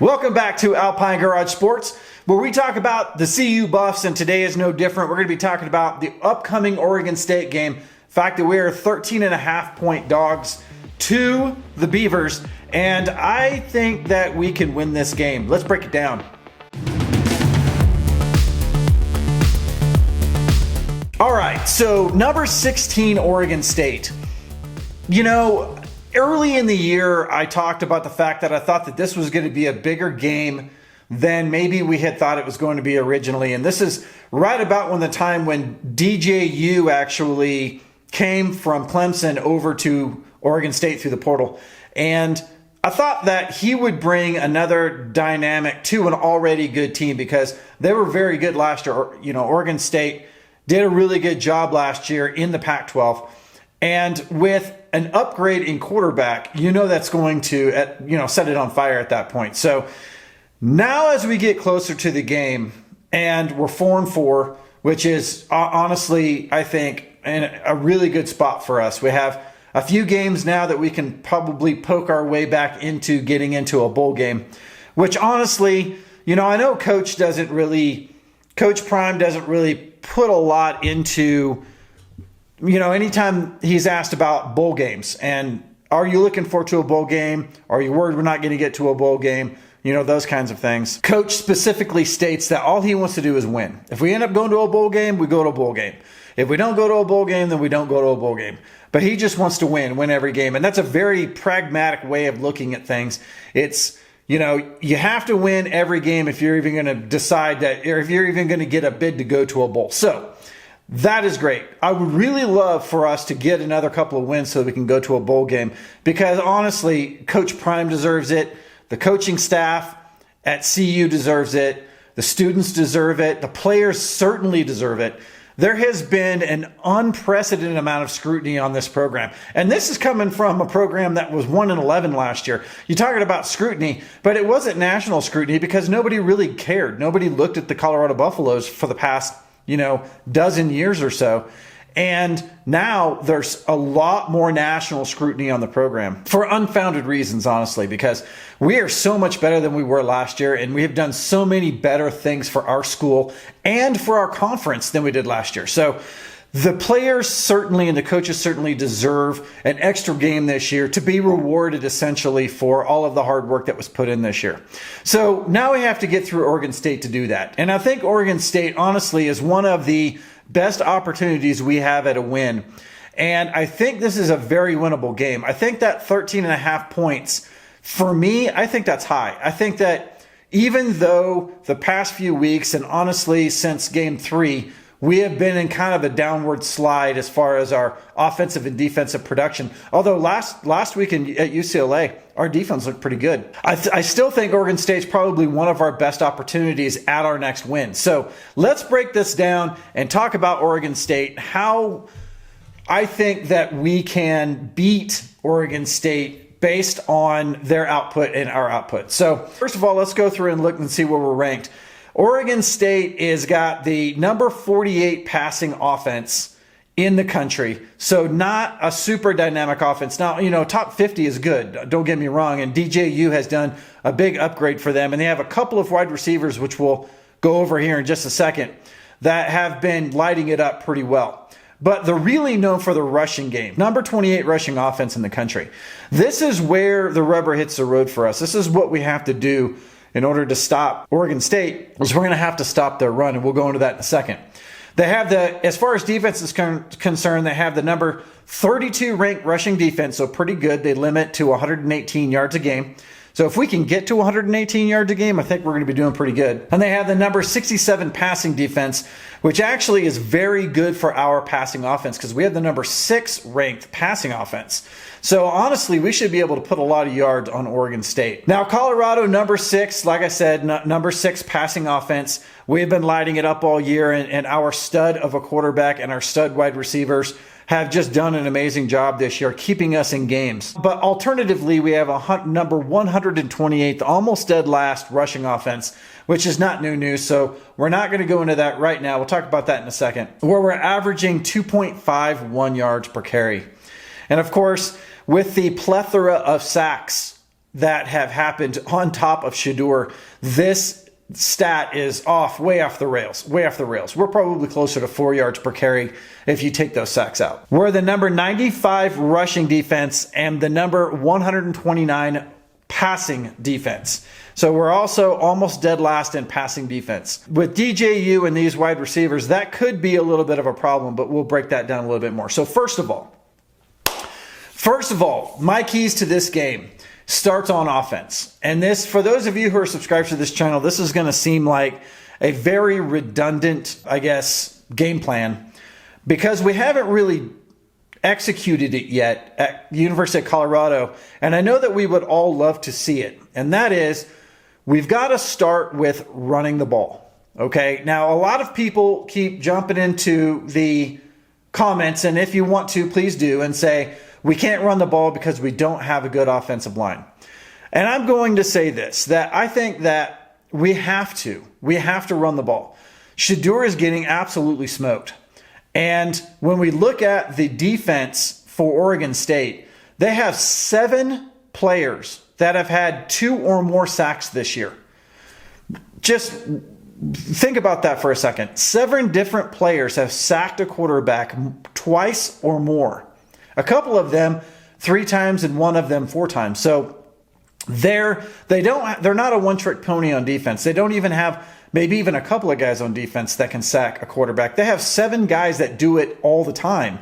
Welcome back to Alpine Garage Sports, where we talk about the CU Buffs, and today is no different. We're going to be talking about the upcoming Oregon State game. The fact that we are 13.5-point dogs to the Beavers, and I think that we can win this game. Let's break it down. All right, so number 16, Oregon State. You know, early in the year, I talked about the fact that I thought that this was going to be a bigger game than maybe we had thought it was going to be originally. And this is right about when the time when DJU actually came from Clemson over to Oregon State through the portal. And I thought that he would bring another dynamic to an already good team because they were very good last year. You know, Oregon State did a really good job last year in the Pac-12. And with an upgrade in quarterback, you know that's going to, set it on fire at that point. So now as we get closer to the game, and we're 4-4, which is honestly, I think, in a really good spot for us. We have a few games now that we can probably poke our way back into getting into a bowl game, which honestly, I know Coach Prime doesn't really put a lot into, anytime he's asked about bowl games and are you looking forward to a bowl game? Are you worried we're not going to get to a bowl game? Those kinds of things. Coach specifically states that all he wants to do is win. If we end up going to a bowl game, we go to a bowl game. If we don't go to a bowl game, then we don't go to a bowl game. But he just wants to win every game. And that's a very pragmatic way of looking at things. It's, you have to win every game if you're even going to decide that, or if you're even going to get a bid to go to a bowl. So that is great. I would really love for us to get another couple of wins so we can go to a bowl game because honestly, Coach Prime deserves it. The coaching staff at CU deserves it. The students deserve it. The players certainly deserve it. There has been an unprecedented amount of scrutiny on this program. And this is coming from a program that was 1-11 last year. You're talking about scrutiny, but it wasn't national scrutiny because nobody really cared. Nobody looked at the Colorado Buffaloes for the past, dozen years or so. And now there's a lot more national scrutiny on the program for unfounded reasons, honestly, because we are so much better than we were last year. And we have done so many better things for our school and for our conference than we did last year. So the players certainly and the coaches certainly deserve an extra game this year to be rewarded essentially for all of the hard work that was put in this year. So now we have to get through Oregon State to do that. And I think Oregon State, honestly, is one of the best opportunities we have at a win. And I think this is a very winnable game. I think that 13.5 points, for me, I think that's high. I think that even though the past few weeks, and honestly since game 3, we have been in kind of a downward slide as far as our offensive and defensive production. Although last week at UCLA, our defense looked pretty good. I still think Oregon State's probably one of our best opportunities at our next win. So let's break this down and talk about Oregon State, how I think that we can beat Oregon State based on their output and our output. So first of all, let's go through and look and see where we're ranked. Oregon State has got the number 48 passing offense in the country. So not a super dynamic offense. Now, top 50 is good. Don't get me wrong. And DJU has done a big upgrade for them. And they have a couple of wide receivers, which we'll go over here in just a second, that have been lighting it up pretty well. But they're really known for the rushing game. Number 28 rushing offense in the country. This is where the rubber hits the road for us. This is what we have to do in order to stop Oregon State, is we're going to have to stop their run, and we'll go into that in a second. They have as far as defense is concerned, they have the number 32 ranked rushing defense, so pretty good. They limit to 118 yards a game. So if we can get to 118 yards a game, I think we're going to be doing pretty good. And they have the number 67 passing defense, which actually is very good for our passing offense because we have the number 6 ranked passing offense. So honestly, we should be able to put a lot of yards on Oregon State. Now, Colorado, number 6, like I said, number 6 passing offense. We've been lighting it up all year, and our stud of a quarterback and our stud wide receivers have just done an amazing job this year keeping us in games. But alternatively, we have a number 128th, almost dead last rushing offense, which is not new news. So we're not going to go into that right now. We'll talk about that in a second. Where we're averaging 2.51 yards per carry. And of course, with the plethora of sacks that have happened on top of Shedeur, this stat is way off the rails. We're probably closer to 4 yards per carry if you take those sacks out. We're the number 95 rushing defense and the number 129 passing defense. So we're also almost dead last in passing defense. With DJU and these wide receivers, that could be a little bit of a problem, but we'll break that down a little bit more. So first of all, my keys to this game starts on offense. And this, for those of you who are subscribed to this channel, this is going to seem like a very redundant, I guess, game plan because we haven't really executed it yet at the University of Colorado. And I know that we would all love to see it. And that is, we've got to start with running the ball. Okay. Now, a lot of people keep jumping into the comments, and if you want to, please do, and say, we can't run the ball because we don't have a good offensive line. And I'm going to say this, that I think that we have to run the ball. Shedeur is getting absolutely smoked. And when we look at the defense for Oregon State, they have 7 players that have had 2 or more sacks this year. Just think about that for a second. 7 different players have sacked a quarterback twice or more. A couple of them 3 times and one of them 4 times. So they're not a one-trick pony on defense. They don't even have maybe even a couple of guys on defense that can sack a quarterback. They have 7 guys that do it all the time.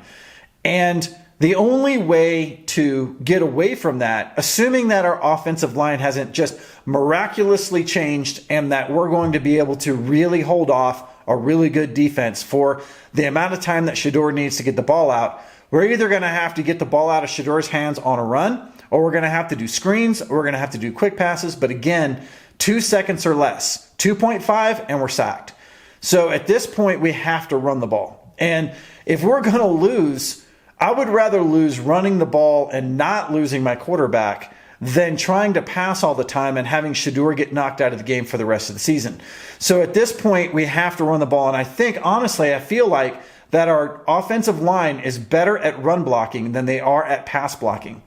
And the only way to get away from that, assuming that our offensive line hasn't just miraculously changed and that we're going to be able to really hold off a really good defense for the amount of time that Shedeur needs to get the ball out, we're either going to have to get the ball out of Shedeur's hands on a run, or we're going to have to do screens, or we're going to have to do quick passes. But again, 2 seconds or less, 2.5, and we're sacked. So at this point, we have to run the ball. And if we're going to lose, I would rather lose running the ball and not losing my quarterback than trying to pass all the time and having Shedeur get knocked out of the game for the rest of the season. So at this point, we have to run the ball. And I think, honestly, I feel like that our offensive line is better at run blocking than they are at pass blocking.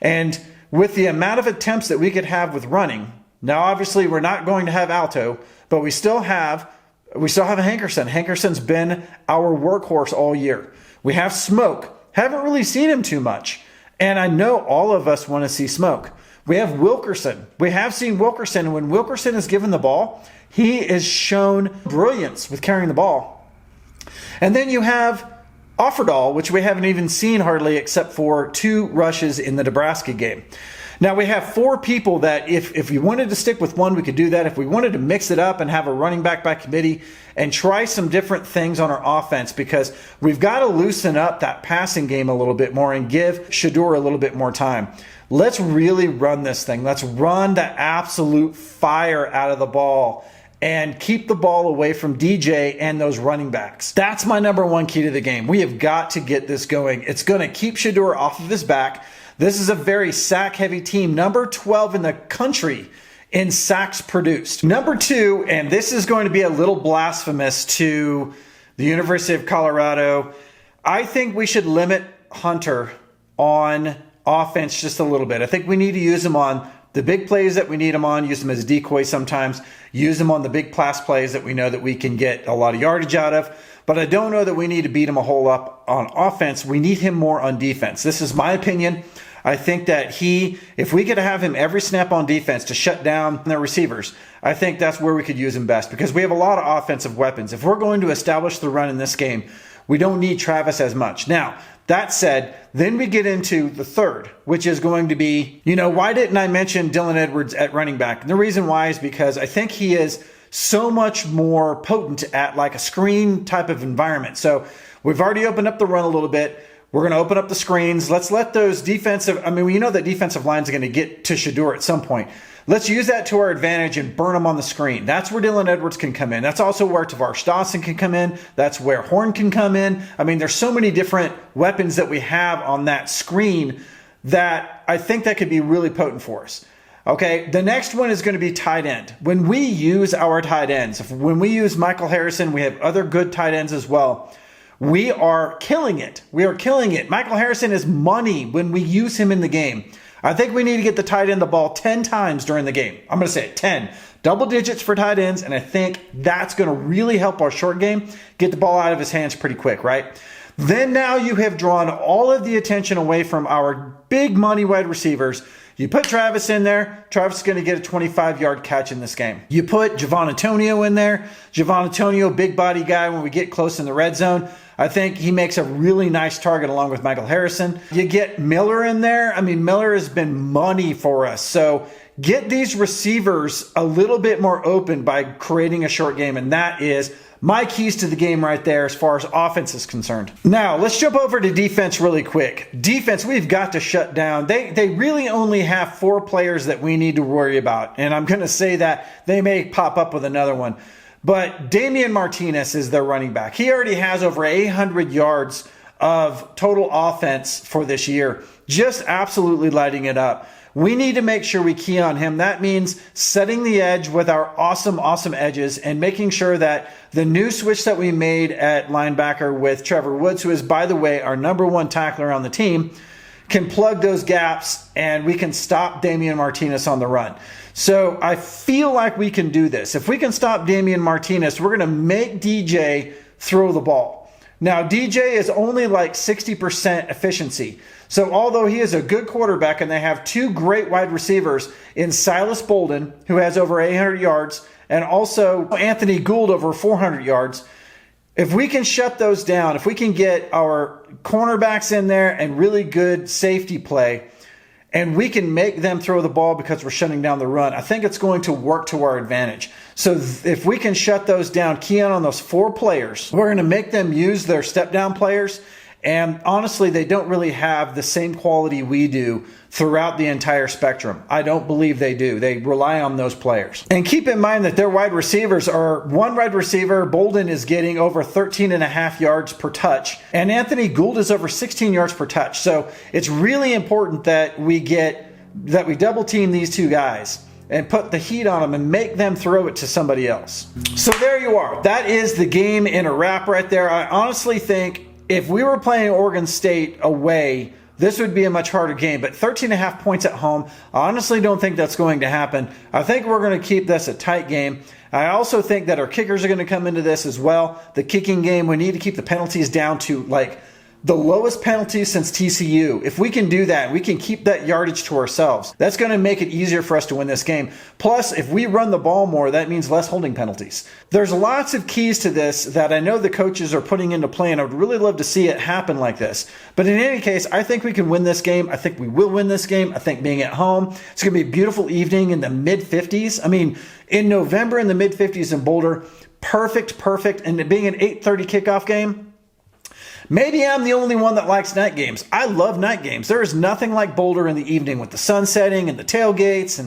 And with the amount of attempts that we could have with running, now obviously we're not going to have Alto, but we still have a Hankerson. Hankerson's been our workhorse all year. We have Smoke. Haven't really seen him too much. And I know all of us want to see Smoke. We have Wilkerson. We have seen Wilkerson. And when Wilkerson is given the ball, he is shown brilliance with carrying the ball. And then you have Offerdahl, which we haven't even seen hardly except for 2 rushes in the Nebraska game. Now, we have 4 people that if we wanted to stick with one, we could do that. If we wanted to mix it up and have a running back by committee and try some different things on our offense, because we've got to loosen up that passing game a little bit more and give Shedeur a little bit more time. Let's really run this thing. Let's run the absolute fire out of the ball and keep the ball away from DJ and those running backs. That's my number 1 key to the game. We have got to get this going. It's going to keep Shedeur off of his back. This is a very sack-heavy team, number 12 in the country in sacks produced. Number 2, and this is going to be a little blasphemous to the University of Colorado, I think we should limit Hunter on offense just a little bit. I think we need to use him on the big plays that we need him on, use him as decoys sometimes, use him on the big pass plays that we know that we can get a lot of yardage out of. But I don't know that we need to beat him a whole lot on offense. We need him more on defense. This is my opinion. I think that if we could have him every snap on defense to shut down their receivers, I think that's where we could use him best, because we have a lot of offensive weapons. If we're going to establish the run in this game, we don't need Travis as much. Now, that said, then we get into the third, which is going to be, why didn't I mention Dylan Edwards at running back? And the reason why is because I think he is so much more potent at like a screen type of environment. So we've already opened up the run a little bit. We're going to open up the screens. Let's let those we know that defensive lines are going to get to Shedeur at some point. Let's use that to our advantage and burn them on the screen. That's where Dylan Edwards can come in. That's also where Tavares Dawson can come in. That's where Horn can come in. I mean, there's so many different weapons that we have on that screen that I think that could be really potent for us. Okay, the next one is going to be tight end. When we use our tight ends, when we use Michael Harrison, we have other good tight ends as well. We are killing it. We are killing it. Michael Harrison is money when we use him in the game. I think we need to get the tight end the ball 10 times during the game. I'm going to say it, 10. Double digits for tight ends, and I think that's going to really help our short game get the ball out of his hands pretty quick, right? Then now you have drawn all of the attention away from our big money wide receivers. You put Travis in there. Travis is going to get a 25-yard catch in this game. You put Javon Antonio in there. Javon Antonio, big body guy when we get close in the red zone. I think he makes a really nice target along with Michael Harrison. You get Miller in there. I mean, Miller has been money for us. So get these receivers a little bit more open by creating a short game, and that is my keys to the game right there as far as offense is concerned. Now, let's jump over to defense really quick. Defense, we've got to shut down. They really only have 4 players that we need to worry about, and I'm going to say that they may pop up with another one. But Damian Martinez is their running back. He already has over 800 yards of total offense for this year. Just absolutely lighting it up. We need to make sure we key on him. That means setting the edge with our awesome edges and making sure that the new switch that we made at linebacker with Trevor Woods, who is, by the way, our #1 tackler on the team, can plug those gaps and we can stop Damian Martinez on the run. So I feel like we can do this. If we can stop Damian Martinez, we're going to make DJ throw the ball. Now, DJ is only like 60% efficiency. So although he is a good quarterback and they have 2 great wide receivers in Silas Bolden, who has over 800 yards, and also Anthony Gould over 400 yards, if we can shut those down, if we can get our cornerbacks in there and really good safety play, and we can make them throw the ball because we're shutting down the run, I think it's going to work to our advantage. So if we can shut those down, key on those 4 players, we're going to make them use their step down players. And honestly, they don't really have the same quality we do throughout the entire spectrum. I don't believe they do. They rely on those players. And keep in mind that their wide receivers are, one wide receiver, Bolden, is getting over 13.5 yards per touch, and Anthony Gould is over 16 yards per touch. So it's really important that we double team these 2 guys and put the heat on them and make them throw it to somebody else. So there you are. That is the game in a wrap right there. I honestly think if we were playing Oregon State away, this would be a much harder game. But 13.5 points at home, I honestly don't think that's going to happen. I think we're going to keep this a tight game. I also think that our kickers are going to come into this as well. The kicking game, we need to keep the penalties down to like the lowest penalties since TCU. If we can do that, we can keep that yardage to ourselves. That's going to make it easier for us to win this game. Plus, if we run the ball more, that means less holding penalties. There's lots of keys to this that I know the coaches are putting into play, and I would really love to see it happen like this. But in any case, I think we can win this game. I think we will win this game. I think being at home, it's going to be a beautiful evening in the mid-50s. I mean, in November in the mid-50s in Boulder, perfect. And it being an 8:30 kickoff game, maybe I'm the only one that likes night games. I love night games. There is nothing like Boulder in the evening with the sun setting and the tailgates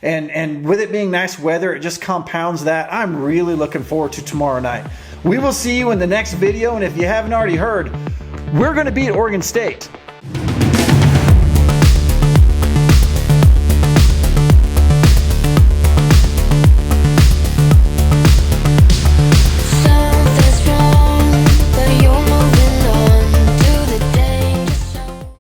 and with it being nice weather, it just compounds that. I'm really looking forward to tomorrow night. We will see you in the next video, and if you haven't already heard, we're going to beat Oregon State.